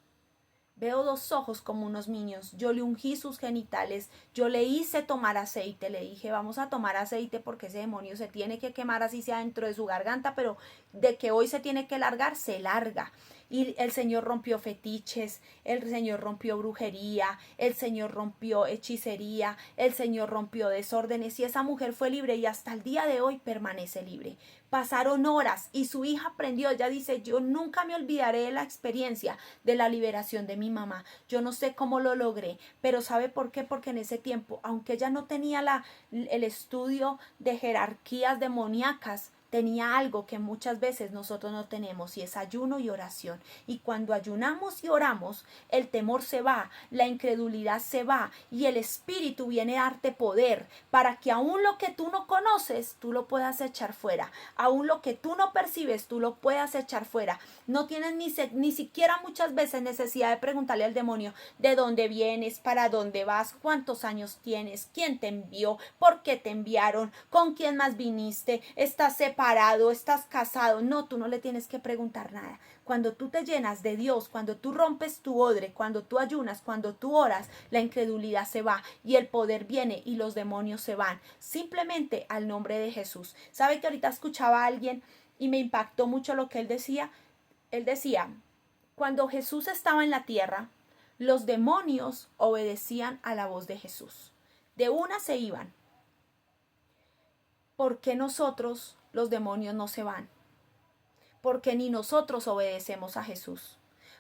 Veo 2 ojos como unos niños. Yo le ungí sus genitales, yo le hice tomar aceite, le dije: vamos a tomar aceite porque ese demonio se tiene que quemar, así sea dentro de su garganta, pero de que hoy se tiene que largar, se larga. Y el Señor rompió fetiches, el Señor rompió brujería, el Señor rompió hechicería, el Señor rompió desórdenes, y esa mujer fue libre y hasta el día de hoy permanece libre. Pasaron horas y su hija aprendió. Ella dice: yo nunca me olvidaré de la experiencia de la liberación de mi mamá. Yo no sé cómo lo logré, pero ¿sabe por qué? Porque en ese tiempo, aunque ella no tenía el estudio de jerarquías demoníacas, tenía algo que muchas veces nosotros no tenemos, y es ayuno y oración. Y cuando ayunamos y oramos, el temor se va, la incredulidad se va, y el Espíritu viene a darte poder para que aún lo que tú no conoces, tú lo puedas echar fuera. Aún lo que tú no percibes, tú lo puedas echar fuera. No tienes ni siquiera muchas veces necesidad de preguntarle al demonio: ¿de dónde vienes? ¿Para dónde vas? ¿Cuántos años tienes? ¿Quién te envió? ¿Por qué te enviaron? ¿Con quién más viniste? ¿Estás separado? ¿Estás casado? No, tú no le tienes que preguntar nada. Cuando tú te llenas de Dios, cuando tú rompes tu odre, cuando tú ayunas, cuando tú oras, la incredulidad se va y el poder viene y los demonios se van. Simplemente al nombre de Jesús. ¿Sabe que ahorita escuchaba a alguien y me impactó mucho lo que él decía? Él decía: cuando Jesús estaba en la tierra, Los demonios obedecían a la voz de Jesús. De una se iban. ¿Por qué nosotros, los demonios, no se van? Porque ni nosotros obedecemos a Jesús.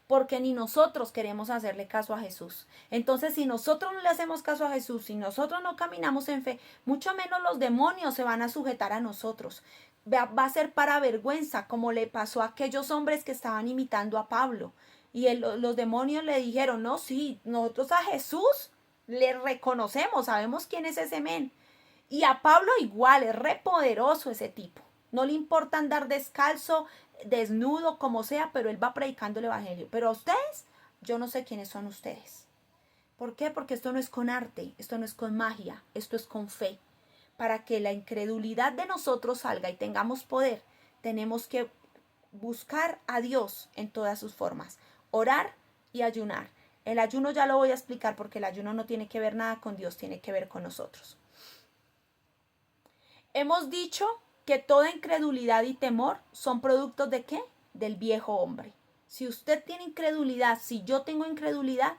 Porque ni nosotros queremos hacerle caso a Jesús. Entonces, si nosotros no le hacemos caso a Jesús, si nosotros no caminamos en fe, mucho menos los demonios se van a sujetar a nosotros. Va a ser para vergüenza, como le pasó a aquellos hombres que estaban imitando a Pablo. Y los demonios le dijeron, no, sí, nosotros a Jesús le reconocemos, sabemos quién es ese men. Y a Pablo igual, es re poderoso ese tipo. No le importa andar descalzo, desnudo, como sea, pero él va predicando el evangelio. Pero a ustedes, yo no sé quiénes son ustedes. ¿Por qué? Porque esto no es con arte, esto no es con magia, esto es con fe. Para que la incredulidad de nosotros salga y tengamos poder, tenemos que buscar a Dios en todas sus formas. Orar y ayunar. El ayuno ya lo voy a explicar porque el ayuno no tiene que ver nada con Dios, tiene que ver con nosotros. Hemos dicho que toda incredulidad y temor son productos ¿de qué? Del viejo hombre. Si usted tiene incredulidad, si yo tengo incredulidad,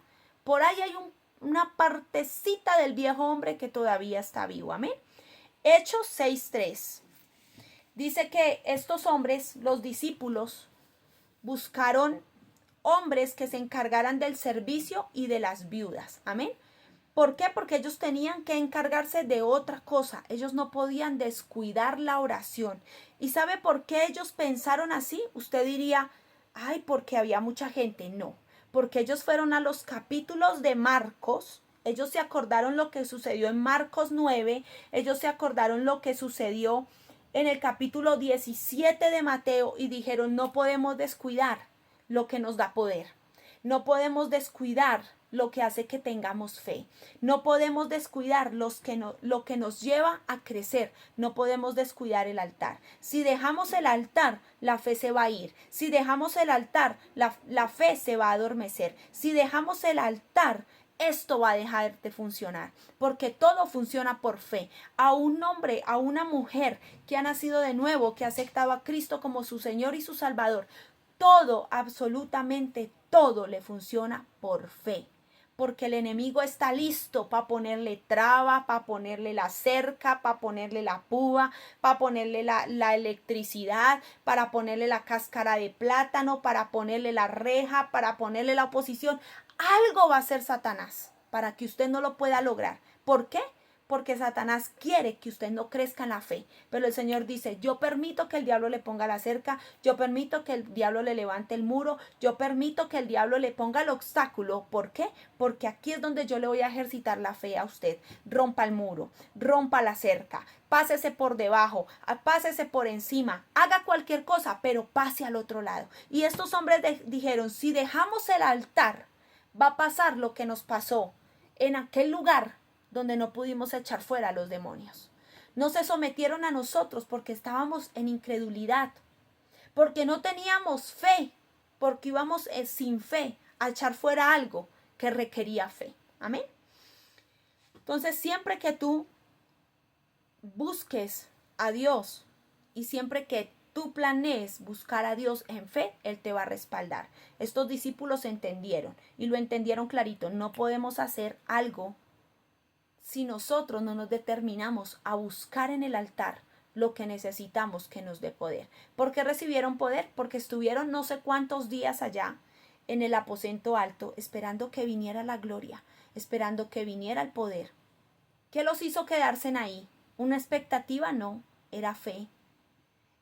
por ahí hay una partecita del viejo hombre que todavía está vivo. Amén. Hechos 6:3. Dice que estos hombres, los discípulos, buscaron hombres que se encargaran del servicio y de las viudas. Amén. ¿Por qué? Porque ellos tenían que encargarse de otra cosa. Ellos no podían descuidar la oración. ¿Y sabe por qué ellos pensaron así? Usted diría, ay, porque había mucha gente. No, porque ellos fueron a los capítulos de Marcos. Ellos se acordaron lo que sucedió en Marcos 9. Ellos se acordaron lo que sucedió en el capítulo 17 de Mateo y dijeron, no podemos descuidar lo que nos da poder. No podemos descuidar lo que hace que tengamos fe. No podemos descuidar lo que nos lleva a crecer. No podemos descuidar el altar. Si dejamos el altar, la fe se va a ir. Si dejamos el altar, la fe se va a adormecer. Si dejamos el altar, esto va a dejar de funcionar, porque todo funciona por fe. A un hombre, a una mujer que ha nacido de nuevo, que ha aceptado a Cristo como su Señor y su Salvador, todo, absolutamente todo le funciona por fe. Porque el enemigo está listo para ponerle traba, para ponerle la cerca, para ponerle la púa, para ponerle la electricidad, para ponerle la cáscara de plátano, para ponerle la reja, para ponerle la oposición. Algo va a hacer Satanás para que usted no lo pueda lograr. ¿Por qué? Porque Satanás quiere que usted no crezca en la fe. Pero el Señor dice, yo permito que el diablo le ponga la cerca, yo permito que el diablo le levante el muro, yo permito que el diablo le ponga el obstáculo. ¿Por qué? Porque aquí es donde yo le voy a ejercitar la fe a usted. Rompa el muro, rompa la cerca, pásese por debajo, pásese por encima, haga cualquier cosa, pero pase al otro lado. Y estos hombres dijeron, si dejamos el altar, va a pasar lo que nos pasó en aquel lugar donde no pudimos echar fuera a los demonios. No se sometieron a nosotros porque estábamos en incredulidad, porque no teníamos fe, porque íbamos sin fe a echar fuera algo que requería fe. Amén. Entonces, siempre que tú busques a Dios y siempre que tú planees buscar a Dios en fe, Él te va a respaldar. Estos discípulos entendieron y lo entendieron clarito. No podemos hacer algo si nosotros no nos determinamos a buscar en el altar lo que necesitamos que nos dé poder. ¿Por qué recibieron poder? Porque estuvieron no sé cuántos días allá en el aposento alto, esperando que viniera la gloria, esperando que viniera el poder. ¿Qué los hizo quedarse ahí? ¿Una expectativa? No, era fe.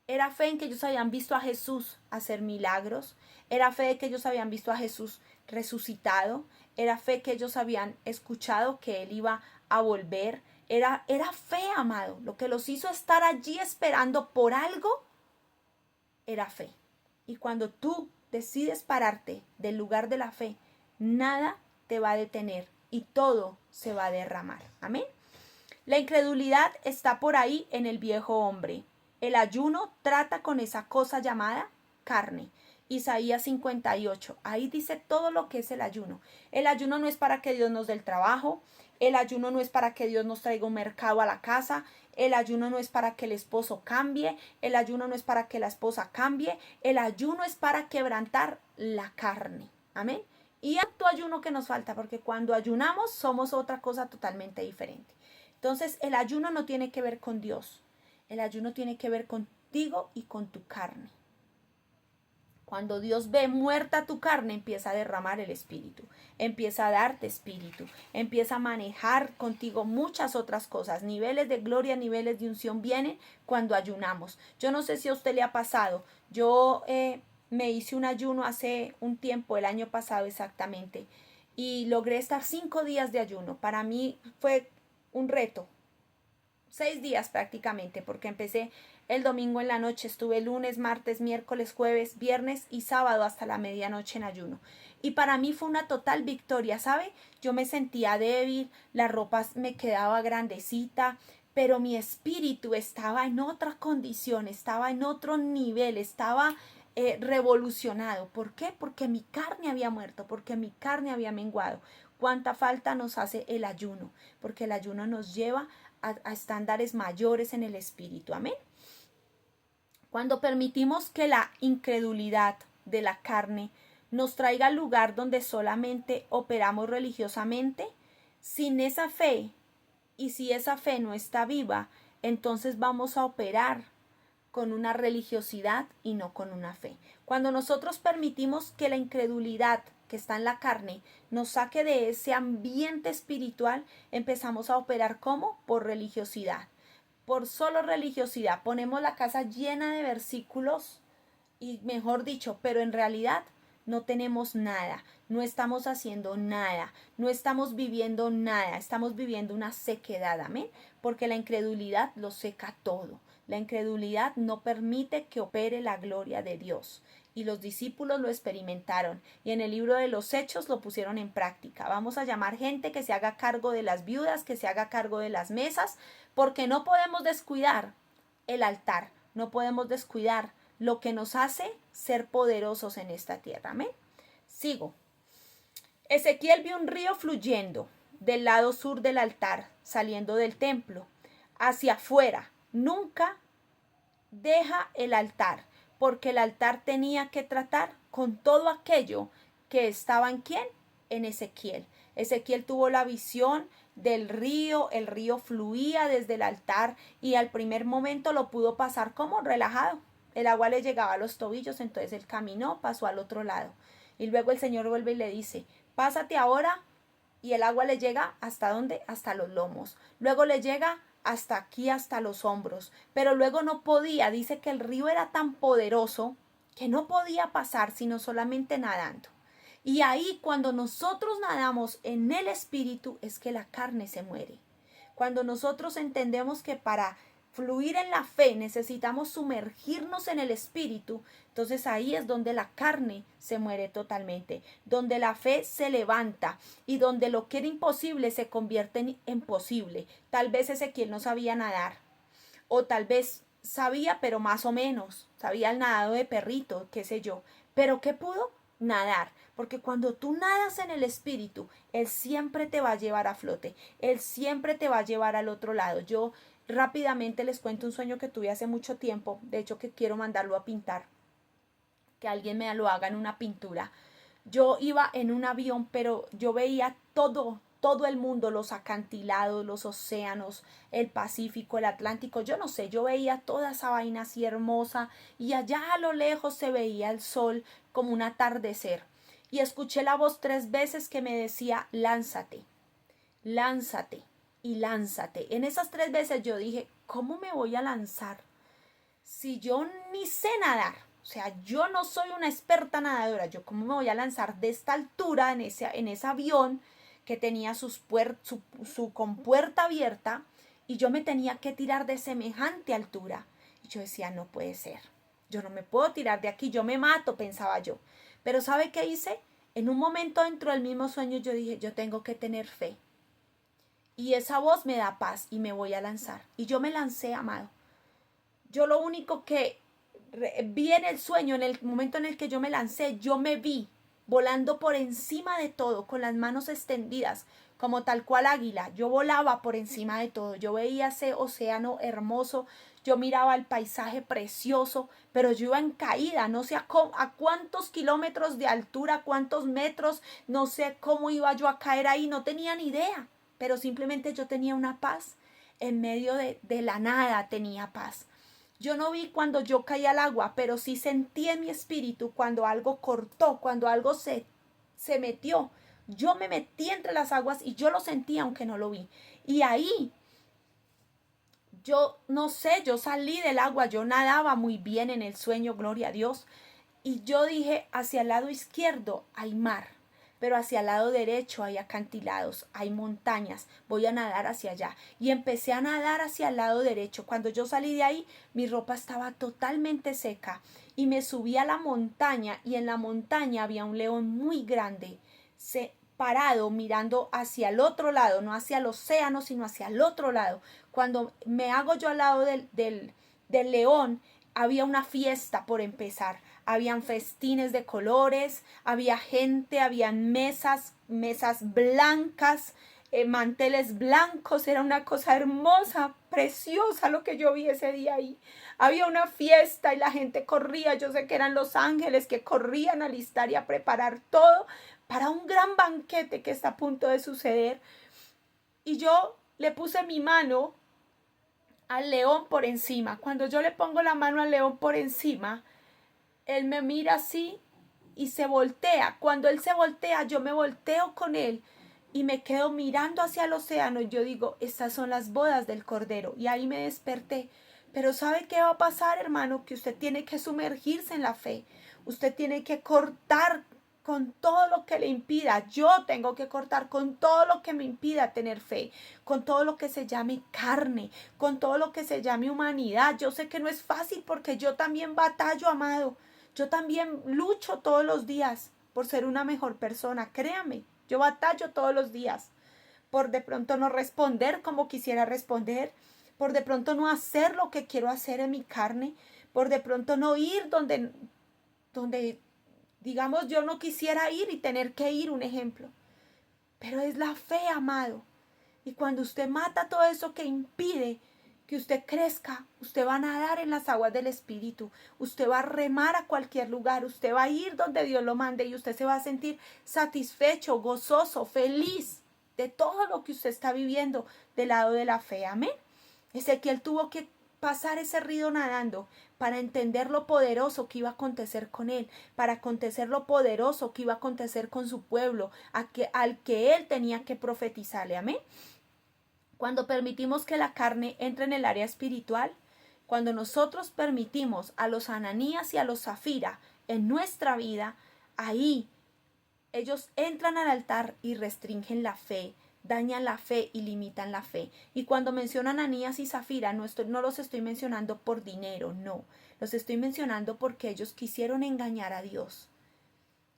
Era fe en que ellos habían visto a Jesús hacer milagros. Era fe de que ellos habían visto a Jesús resucitado. Era fe que ellos habían escuchado que Él iba a volver. Era fe, amado. Lo que los hizo estar allí esperando por algo era fe. Y cuando tú decides pararte del lugar de la fe, nada te va a detener y todo se va a derramar. Amén. La incredulidad está por ahí en el viejo hombre. El ayuno trata con esa cosa llamada carne. Isaías 58. Ahí dice todo lo que es el ayuno. El ayuno no es para que Dios nos dé el trabajo. El ayuno no es para que Dios nos traiga un mercado a la casa. El ayuno no es para que el esposo cambie. El ayuno no es para que la esposa cambie. El ayuno es para quebrantar la carne. Amén. y acto ayuno que nos falta, porque cuando ayunamos somos otra cosa totalmente diferente. Entonces el ayuno no tiene que ver con Dios, el ayuno tiene que ver contigo y con tu carne. Cuando Dios ve muerta tu carne, empieza a derramar el espíritu, empieza a darte espíritu, empieza a manejar contigo muchas otras cosas. Niveles de gloria, niveles de unción vienen cuando ayunamos. Yo no sé si a usted le ha pasado. Yo me hice un ayuno hace un tiempo, el año pasado exactamente, y logré estar 5 días de ayuno. Para mí fue un reto, 6 días prácticamente, porque empecé el domingo en la noche, estuve lunes, martes, miércoles, jueves, viernes y sábado hasta la medianoche en ayuno. Y para mí fue una total victoria, ¿sabe? Yo me sentía débil, la ropa me quedaba grandecita, pero mi espíritu estaba en otra condición, estaba en otro nivel, estaba revolucionado. ¿Por qué? Porque mi carne había muerto, porque mi carne había menguado. ¿Cuánta falta nos hace el ayuno? Porque el ayuno nos lleva a estándares mayores en el espíritu. Amén. Cuando permitimos que la incredulidad de la carne nos traiga al lugar donde solamente operamos religiosamente, sin esa fe, y si esa fe no está viva, entonces vamos a operar con una religiosidad y no con una fe. Cuando nosotros permitimos que la incredulidad que está en la carne nos saque de ese ambiente espiritual, empezamos a operar ¿cómo? Por religiosidad. Por solo religiosidad. Ponemos la casa llena de versículos y mejor dicho, pero en realidad no tenemos nada, no estamos haciendo nada, no estamos viviendo nada, estamos viviendo una sequedad, amén, porque la incredulidad lo seca todo. La incredulidad no permite que opere la gloria de Dios. Y los discípulos lo experimentaron y en el libro de los Hechos lo pusieron en práctica. Vamos a llamar gente que se haga cargo de las viudas, que se haga cargo de las mesas, porque no podemos descuidar el altar, no podemos descuidar lo que nos hace ser poderosos en esta tierra. Amén. Sigo. Ezequiel vio un río fluyendo del lado sur del altar, saliendo del templo, hacia afuera. Nunca deja el altar, porque el altar tenía que tratar con todo aquello que estaba en quién, en Ezequiel. Ezequiel tuvo la visión del río, el río fluía desde el altar y al primer momento lo pudo pasar como relajado. El agua le llegaba a los tobillos, entonces él caminó, pasó al otro lado. Y luego el Señor vuelve y le dice, pásate ahora, y el agua le llega hasta dónde, hasta los lomos. Luego le llega hasta aquí, hasta los hombros. Pero luego no podía, dice que el río era tan poderoso que no podía pasar sino solamente nadando. Y ahí cuando nosotros nadamos en el espíritu es que la carne se muere. Cuando nosotros entendemos que para fluir en la fe necesitamos sumergirnos en el espíritu, entonces ahí es donde la carne se muere totalmente, donde la fe se levanta y donde lo que era imposible se convierte en posible. Tal vez Ezequiel no sabía nadar, o tal vez sabía, pero más o menos, sabía el nadado de perrito, qué sé yo, pero ¿qué pudo? Nadar, porque cuando tú nadas en el espíritu, Él siempre te va a llevar a flote, Él siempre te va a llevar al otro lado. Yo rápidamente les cuento un sueño que tuve hace mucho tiempo, de hecho que quiero mandarlo a pintar, que alguien me lo haga en una pintura. Yo iba en un avión, pero yo veía todo el mundo, los acantilados, los océanos, el Pacífico, el Atlántico, yo no sé, yo veía toda esa vaina así hermosa y allá a lo lejos se veía el sol como un atardecer. Y escuché la voz 3 veces que me decía, lánzate, lánzate y lánzate. En esas 3 veces yo dije, ¿cómo me voy a lanzar si yo ni sé nadar? O sea, yo no soy una experta nadadora. Yo cómo me voy a lanzar de esta altura en ese avión que tenía su compuerta abierta y yo me tenía que tirar de semejante altura. Y yo decía, no puede ser. Yo no me puedo tirar de aquí, yo me mato, pensaba yo. Pero ¿sabe qué hice? En un momento dentro del mismo sueño yo dije, yo tengo que tener fe. Y esa voz me da paz y me voy a lanzar. Y yo me lancé, amado. Yo lo único que vi en el sueño, en el momento en el que yo me lancé, yo me vi volando por encima de todo, con las manos extendidas, como tal cual águila. Yo volaba por encima de todo. Yo veía ese océano hermoso. Yo miraba el paisaje precioso, pero yo iba en caída. No sé a cuántos kilómetros de altura, cuántos metros, no sé cómo iba yo a caer ahí. No tenía ni idea, pero simplemente yo tenía una paz. En medio de la nada tenía paz. Yo no vi cuando yo caí al agua, pero sí sentí en mi espíritu cuando algo cortó, cuando algo se metió. Yo me metí entre las aguas y yo lo sentí aunque no lo vi. Y ahí, yo no sé, yo salí del agua, yo nadaba muy bien en el sueño, gloria a Dios. Y yo dije, hacia el lado izquierdo hay mar, pero hacia el lado derecho hay acantilados, hay montañas, voy a nadar hacia allá. Y empecé a nadar hacia el lado derecho. Cuando yo salí de ahí, mi ropa estaba totalmente seca y me subí a la montaña y en la montaña había un león muy grande, parado mirando hacia el otro lado, no hacia el océano, sino hacia el otro lado. Cuando me hago yo al lado del león, había una fiesta por empezar. Habían festines de colores, había gente, habían mesas blancas, manteles blancos. Era una cosa hermosa, preciosa lo que yo vi ese día ahí. Había una fiesta y la gente corría. Yo sé que eran los ángeles que corrían a alistar y a preparar todo para un gran banquete que está a punto de suceder. Y yo le puse mi mano al león por encima. Cuando yo le pongo la mano al león por encima, él me mira así y se voltea. Cuando él se voltea, yo me volteo con él y me quedo mirando hacia el océano. Y yo digo, estas son las bodas del Cordero. Y ahí me desperté. Pero ¿sabe qué va a pasar, hermano? Que usted tiene que sumergirse en la fe. Usted tiene que cortar con todo lo que le impida. Yo tengo que cortar con todo lo que me impida tener fe, con todo lo que se llame carne, con todo lo que se llame humanidad. Yo sé que no es fácil porque yo también batallo, amado. Yo también lucho todos los días por ser una mejor persona. Créame, yo batallo todos los días por de pronto no responder como quisiera responder, por de pronto no hacer lo que quiero hacer en mi carne, por de pronto no ir donde digamos, yo no quisiera ir y tener que ir, un ejemplo. Pero es la fe, amado. Y cuando usted mata todo eso que impide que usted crezca, usted va a nadar en las aguas del Espíritu. Usted va a remar a cualquier lugar. Usted va a ir donde Dios lo mande y usted se va a sentir satisfecho, gozoso, feliz de todo lo que usted está viviendo del lado de la fe. Amén. Ezequiel tuvo que pasar ese río nadando para entender lo poderoso que iba a acontecer con él, para acontecer lo poderoso que iba a acontecer con su pueblo, al que él tenía que profetizarle. Amén. Cuando permitimos que la carne entre en el área espiritual, cuando nosotros permitimos a los Ananías y a los Zafira en nuestra vida, ahí ellos entran al altar y restringen la fe, dañan la fe y limitan la fe. Y cuando mencionan Ananías y Zafira, no los estoy mencionando por dinero, no. Los estoy mencionando porque ellos quisieron engañar a Dios.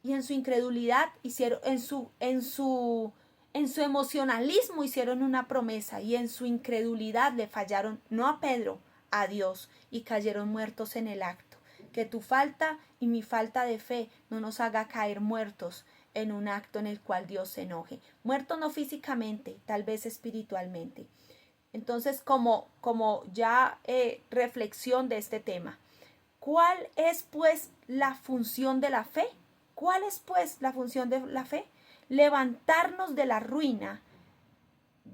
Y en su incredulidad hicieron, en su emocionalismo hicieron una promesa y en su incredulidad le fallaron no a Pedro, a Dios, y cayeron muertos en el acto. Que tu falta y mi falta de fe no nos haga caer muertos en un acto en el cual Dios se enoje. Muertos no físicamente, tal vez espiritualmente. Entonces, como ya reflexión de este tema, ¿cuál es pues la función de la fe? ¿Cuál es pues la función de la fe? Levantarnos de la ruina,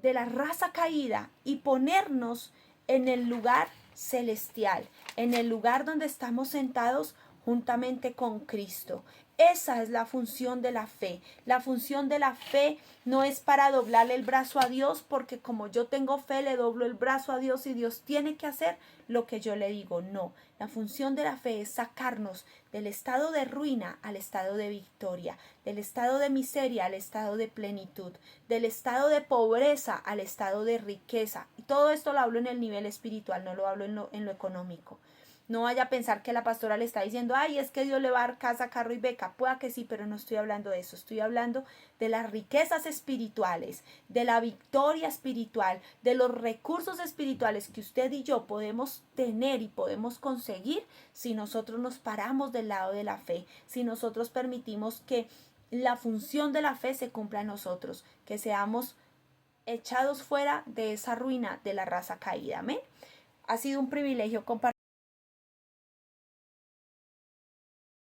de la raza caída y ponernos en el lugar celestial, en el lugar donde estamos sentados juntamente con Cristo. Esa es la función de la fe. La función de la fe no es para doblarle el brazo a Dios, porque como yo tengo fe, le doblo el brazo a Dios y Dios tiene que hacer lo que yo le digo. No, la función de la fe es sacarnos del estado de ruina al estado de victoria, del estado de miseria al estado de plenitud, del estado de pobreza al estado de riqueza. Y todo esto lo hablo en el nivel espiritual, no lo hablo en lo económico. No vaya a pensar que la pastora le está diciendo, ay, es que Dios le va a dar casa, carro y beca. Pueda que sí, pero no estoy hablando de eso. Estoy hablando de las riquezas espirituales, de la victoria espiritual, de los recursos espirituales que usted y yo podemos tener y podemos conseguir si nosotros nos paramos del lado de la fe, si nosotros permitimos que la función de la fe se cumpla en nosotros, que seamos echados fuera de esa ruina de la raza caída. Amén. Ha sido un privilegio compartir